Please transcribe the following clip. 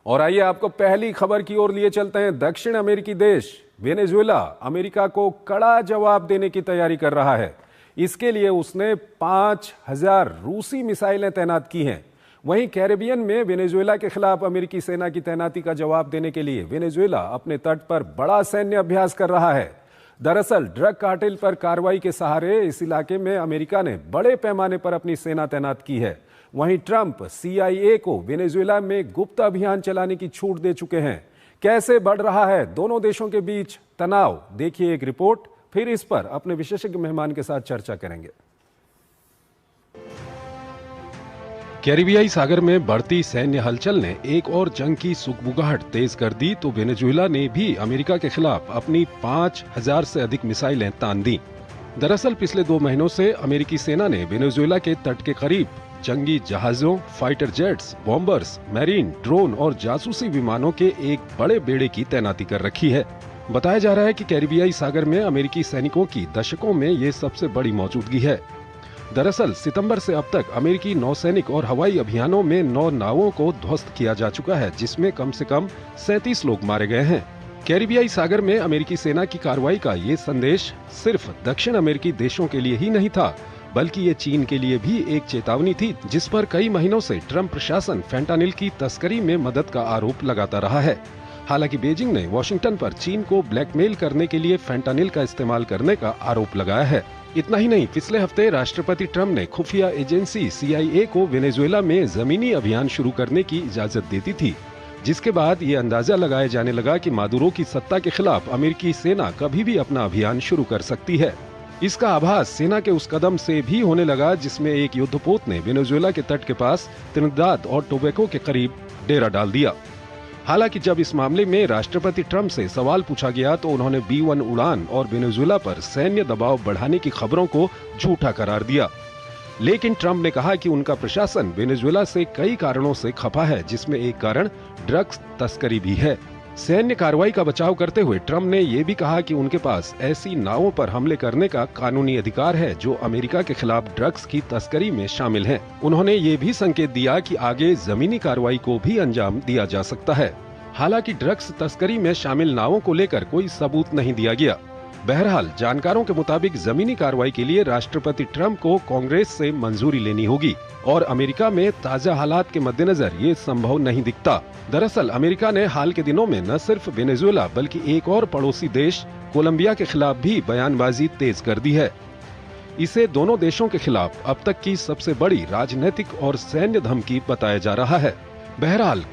और आइए आपको पहली खबर की ओर लिए चलते हैं। दक्षिण अमेरिकी देश वेनेजुएला अमेरिका को कड़ा जवाब देने की तैयारी कर रहा है। इसके लिए उसने 5000 रूसी मिसाइलें तैनात की हैं। वहीं कैरेबियन में वेनेजुएला के खिलाफ अमेरिकी सेना की तैनाती का जवाब देने के लिए वेनेजुएला अपने तट पर बड़ा सैन्य अभ्यास कर रहा है। दरअसल ड्रग कार्टेल पर कार्रवाई के सहारे इस इलाके में अमेरिका ने बड़े पैमाने पर अपनी सेना तैनात की है। वहीं ट्रंप CIA को वेनेजुएला में गुप्त अभियान चलाने की छूट दे चुके हैं। कैसे बढ़ रहा है दोनों देशों के बीच तनाव, देखिए एक रिपोर्ट, फिर इस पर अपने विशेषज्ञ मेहमान के साथ चर्चा करेंगे। कैरिबियाई सागर में बढ़ती सैन्य हलचल ने एक और जंग की सुगबुगाहट तेज कर दी तो वेनेजुएला ने भी अमेरिका के खिलाफ अपनी 5000 से अधिक मिसाइलें तान दी। दरअसल पिछले 2 महीनों से अमेरिकी सेना ने वेनेजुएला के तट के करीब जंगी जहाजों, fighter jets, bombers, marine, drone और जासूसी विमानों के एक बड़े बेड़े की तैनाती कर रखी है। बताया जा रहा है कि कैरिबियाई सागर में अमेरिकी सैनिकों की दशकों में ये सबसे बड़ी मौजूदगी है। दरअसल सितंबर से अब तक अमेरिकी नौसैनिक और हवाई अभियानों में 9 नावों को ध्वस्त किया जा चुका है, जिसमें कम से कम 37 लोग मारे गए हैं। कैरिबियाई सागर में अमेरिकी सेना की कार्रवाई का ये संदेश सिर्फ दक्षिण अमेरिकी देशों के लिए ही नहीं था, बल्कि ये चीन के लिए भी एक चेतावनी थी, जिस पर कई महीनों से ट्रंप प्रशासन फेंटानिल की तस्करी में मदद का आरोप लगाता रहा है। हालांकि बीजिंग ने वॉशिंगटन पर चीन को ब्लैकमेल करने के लिए फेंटानिल का इस्तेमाल करने का आरोप लगाया है। इतना ही नहीं, पिछले हफ्ते राष्ट्रपति ट्रंप ने खुफिया एजेंसी CIA को वेनेजुएला में जमीनी अभियान शुरू करने की इजाजत दे दी थी, जिसके बाद ये अंदाजा लगाया जाने लगा कि मादुरो की सत्ता के खिलाफ अमेरिकी सेना कभी भी अपना अभियान शुरू कर सकती है। इसका आभास सेना के उस कदम से भी होने लगा जिसमें एक युद्धपोत ने वेनेजुएला के तट के पास त्रिनिदाद और टोबैको के करीब डेरा डाल दिया। हालांकि जब इस मामले में राष्ट्रपति ट्रंप से सवाल पूछा गया तो उन्होंने B-1 उड़ान और वेनेजुएला पर सैन्य दबाव बढ़ाने की खबरों को झूठा करार दिया। लेकिन ट्रंप ने कहा कि उनका प्रशासन वेनेजुएला से कई कारणों से खफा है, जिसमें एक कारण ड्रग्स तस्करी भी है। सैन्य कार्रवाई का बचाव करते हुए ट्रंप ने ये भी कहा कि उनके पास ऐसी नावों पर हमले करने का कानूनी अधिकार है जो अमेरिका के खिलाफ ड्रग्स की तस्करी में शामिल हैं। उन्होंने ये भी संकेत दिया कि आगे जमीनी कार्रवाई को भी अंजाम दिया जा सकता है। हालांकि ड्रग्स तस्करी में शामिल नावों को लेकर कोई सबूत नहीं दिया गया। बहरहाल जानकारों के मुताबिक जमीनी कार्रवाई के लिए राष्ट्रपति ट्रंप को कांग्रेस से मंजूरी लेनी होगी और अमेरिका में ताजा हालात के मद्देनजर ये संभव नहीं दिखता। दरअसल अमेरिका ने हाल के दिनों में न सिर्फ वेनेजुएला बल्कि एक और पड़ोसी देश कोलंबिया के खिलाफ भी बयानबाजी तेज कर दी है। इसे दोनों देशों के खिलाफ अब तक की सबसे बड़ी राजनीतिक और सैन्य धमकी बताया जा रहा है। बहरहाल